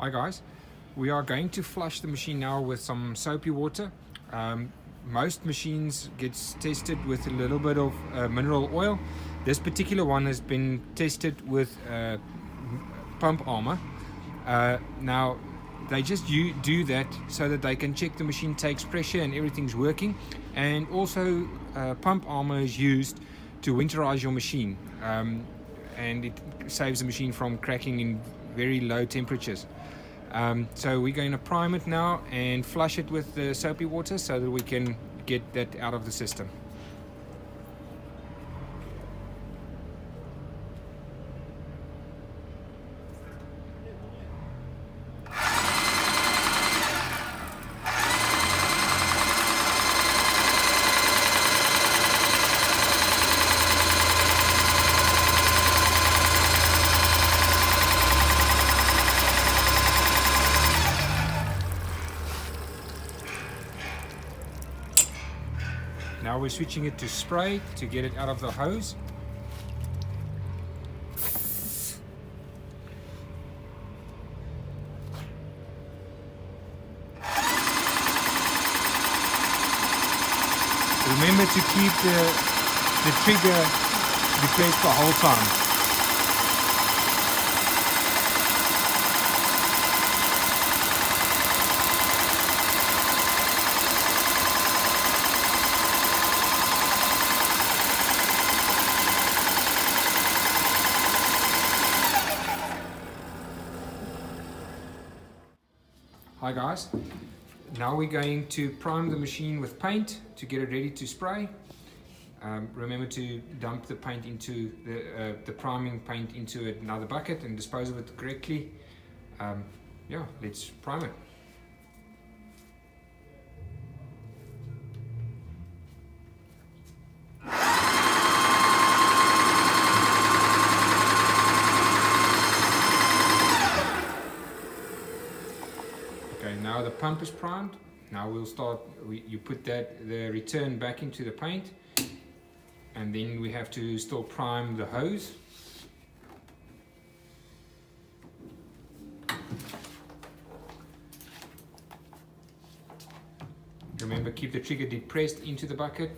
Hi guys, we are going to flush the machine now with some soapy water. Most machines gets tested with a little bit of mineral oil. This particular one has been tested with pump armor. Now they just do that so that they can check the machine takes pressure and everything's working, and also pump armor is used to winterize your machine, and it saves the machine from cracking in very low temperatures. So we're going to prime it now and flush it with the soapy water so that we can get that out of the system. Now we're switching it to spray to get it out of the hose. Remember to keep the trigger depressed the whole time. Hi guys, now we're going to prime the machine with paint to get it ready to spray. Remember to dump the paint into the priming paint into another bucket and dispose of it correctly. Yeah, let's prime it. Okay, now the pump is primed. Now we'll start, you put the return back into the paint, and then we have to still prime the hose. Remember, keep the trigger depressed into the bucket.